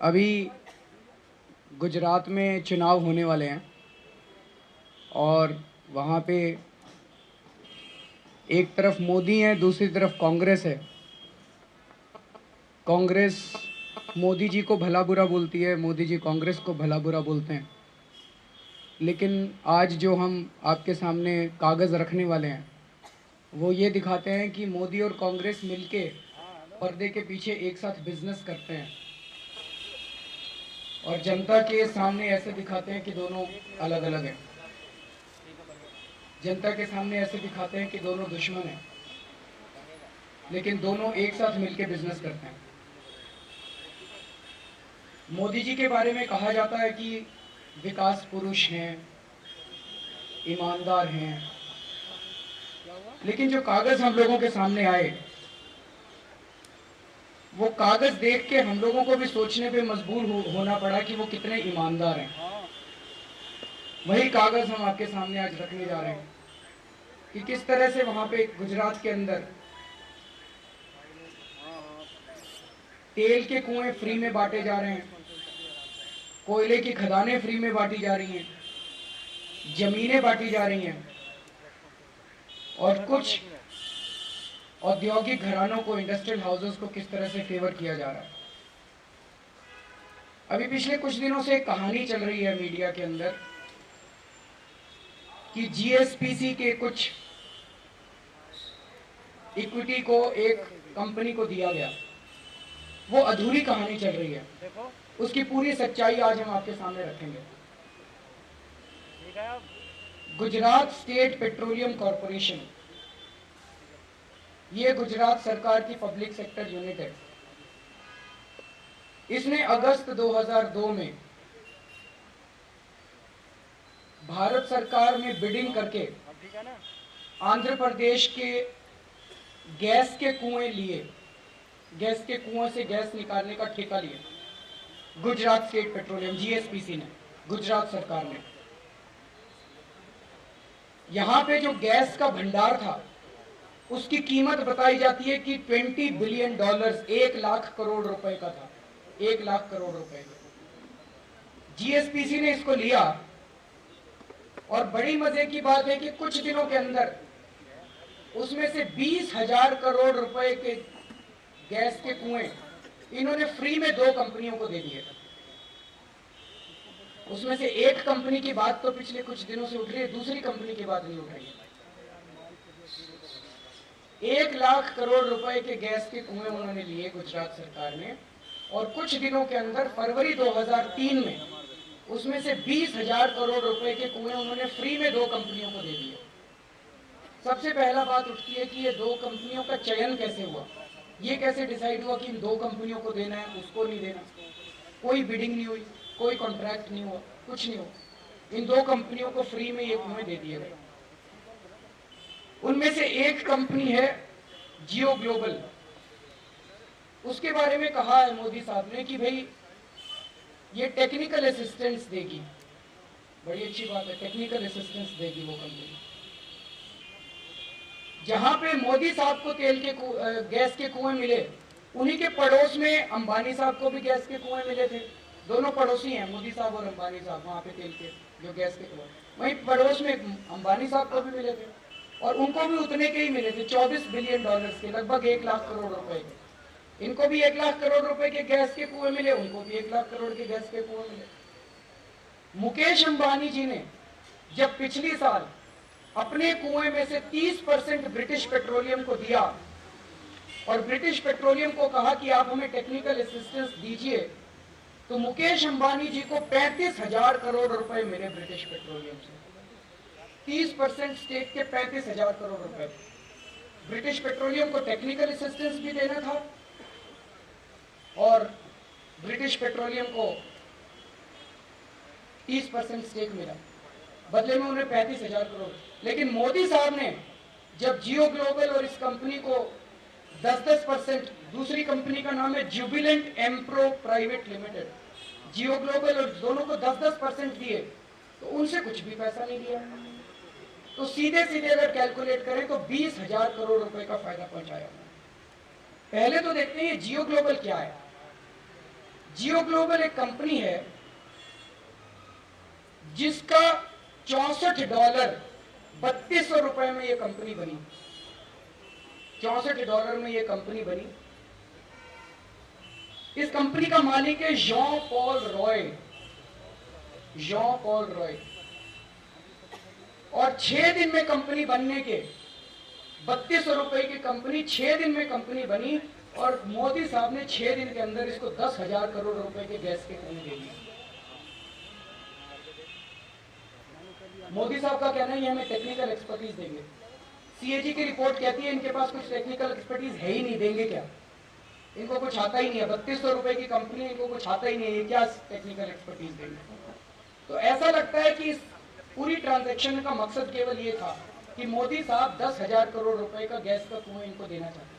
अभी गुजरात में चुनाव होने वाले हैं और वहाँ पे एक तरफ मोदी है, दूसरी तरफ कांग्रेस है। कांग्रेस मोदी जी को भला बुरा बोलती है, मोदी जी कांग्रेस को भला बुरा बोलते हैं। लेकिन आज जो हम आपके सामने कागज़ रखने वाले हैं वो ये दिखाते हैं कि मोदी और कांग्रेस मिलके पर्दे के पीछे एक साथ बिजनेस करते हैं और जनता के सामने ऐसे दिखाते हैं कि दोनों अलग अलग हैं। जनता के सामने ऐसे दिखाते हैं कि दोनों दुश्मन हैं, लेकिन दोनों एक साथ मिलकर बिजनेस करते हैं। मोदी जी के बारे में कहा जाता है कि विकास पुरुष हैं, ईमानदार हैं, लेकिन जो कागज हम लोगों के सामने आए वो कागज देख के हम लोगों को भी सोचने पे मजबूर होना पड़ा कि वो कितने ईमानदार हैं। वही कागज हम आपके सामने आज रखने जा रहे हैं कि किस तरह से वहां पे गुजरात के अंदर तेल के कुएं फ्री में बांटे जा रहे हैं, कोयले की खदानें फ्री में बांटी जा रही हैं, जमीनें बांटी जा रही हैं और कुछ औद्योगिक घरानों को, इंडस्ट्रियल हाउसेस को किस तरह से फेवर किया जा रहा है। अभी पिछले कुछ दिनों से एक कहानी चल रही है मीडिया के अंदर कि जीएसपीसी के कुछ इक्विटी को एक कंपनी को दिया गया। वो अधूरी कहानी चल रही है, उसकी पूरी सच्चाई आज हम आपके सामने रखेंगे। गुजरात स्टेट पेट्रोलियम कॉरपोरेशन, ये गुजरात सरकार की पब्लिक सेक्टर यूनिट है। इसने अगस्त 2002 में भारत सरकार में बिडिंग करके आंध्र प्रदेश के गैस के कुएं लिए, गैस के कुएं से गैस निकालने का ठेका लिया। गुजरात स्टेट पेट्रोलियम, जीएसपीसी ने, गुजरात सरकार ने। यहां पे जो गैस का भंडार था उसकी कीमत बताई जाती है कि $20 बिलियन, 1 लाख करोड़ रुपए का था, 1 लाख करोड़ रुपए का। जीएसपीसी ने इसको लिया और बड़ी मजे की बात है कि कुछ दिनों के अंदर उसमें से 20,000 करोड़ रुपए के गैस के कुएं इन्होंने फ्री में 2 कंपनियों को दे दिए। उसमें से एक कंपनी की बात तो पिछले कुछ दिनों से उठ रही है, दूसरी कंपनी की बात नहीं उठ रही है। 1 लाख करोड़ रुपए के गैस के कुएं उन्होंने लिए गुजरात सरकार ने, और कुछ दिनों के अंदर फरवरी 2003 में उसमें से 20,000 करोड़ रुपए के कुएं उन्होंने फ्री में 2 कंपनियों को दे दिए। सबसे पहला बात उठती है कि ये 2 कंपनियों का चयन कैसे हुआ, ये कैसे डिसाइड हुआ कि इन 2 कंपनियों को देना है, उसको नहीं देना। कोई बिडिंग नहीं हुई, कोई कॉन्ट्रैक्ट नहीं हुआ, कुछ नहीं हुआ। इन 2 कंपनियों को फ्री में ये कुएं दे दिए गए। उनमें से एक कंपनी है जियो ग्लोबल। उसके बारे में कहा है मोदी साहब ने कि भाई ये टेक्निकल असिस्टेंस देगी। बड़ी अच्छी बात है, टेक्निकल असिस्टेंस देगी वो कंपनी। जहां पे मोदी साहब को तेल के गैस के कुएं मिले, उन्हीं के पड़ोस में अंबानी साहब को भी गैस के कुएं मिले थे। दोनों पड़ोसी हैं, मोदी साहब और अंबानी साहब, वहां पे तेल के जो गैस के कुएं। वहीं पड़ोस में अंबानी साहब को भी मिले थे और उनको भी उतने के ही मिले थे, $24 बिलियन के, लगभग 1 लाख करोड़ रुपए के। इनको भी 1 लाख करोड़ रुपए के गैस के कुएं मिले, उनको भी 1 लाख करोड़ के गैस के कुएं मिले। मुकेश अंबानी जी ने जब पिछली साल अपने कुएं में से 30% ब्रिटिश पेट्रोलियम को दिया और ब्रिटिश पेट्रोलियम को कहा कि आप हमें टेक्निकल असिस्टेंस दीजिए, तो मुकेश अंबानी जी को 35,000 करोड़ रुपए मिले ब्रिटिश पेट्रोलियम से। 30% स्टेक के 35,000 करोड़ रुपए। ब्रिटिश पेट्रोलियम को टेक्निकल असिस्टेंस भी देना था और ब्रिटिश पेट्रोलियम को 30% स्टेक मिला, बदले में उन्हें 35,000 करोड़। लेकिन मोदी साहब ने जब जियो ग्लोबल और इस कंपनी को 10-10%, दूसरी कंपनी का नाम है जुबिलेंट एम्प्रो प्राइवेट लिमिटेड, जियो ग्लोबल, और दोनों को 10-10% दिए, तो उनसे कुछ भी पैसा नहीं दिया। तो सीधे सीधे अगर कैलकुलेट करें तो 20,000 करोड़ रुपए का फायदा पहुंचाया। पहले तो देखते हैं जियो ग्लोबल क्या है। जियो ग्लोबल एक कंपनी है जिसका $64 ₹3200 में यह कंपनी बनी। $64 में यह कंपनी बनी। इस कंपनी का मालिक है जॉन पॉल रॉय। और 6 दिन में कंपनी बनने के ₹3200 की कंपनी 6 दिन में कंपनी बनी और मोदी साहब ने 6 दिन के अंदर इसको 10,000 करोड़ रुपए के गैस के कुएं दे दिए। मोदी साहब का कहना है ये हमें टेक्निकल एक्सपर्टीज देंगे। सीएजी की रिपोर्ट कहती है इनके पास कुछ टेक्निकल एक्सपर्टीज है ही नहीं, देंगे क्या? इनको कुछ आता ही नहीं है। ₹3200 की कंपनी, इनको कुछ आता ही नहीं है, ये क्या टेक्निकल एक्सपर्टीज देंगे? तो ऐसा लगता है कि इस पूरी ट्रांजैक्शन का मकसद केवल ये था कि मोदी साहब 10,000 करोड़ रुपए का गैस का कुएं इनको देना चाहते हैं।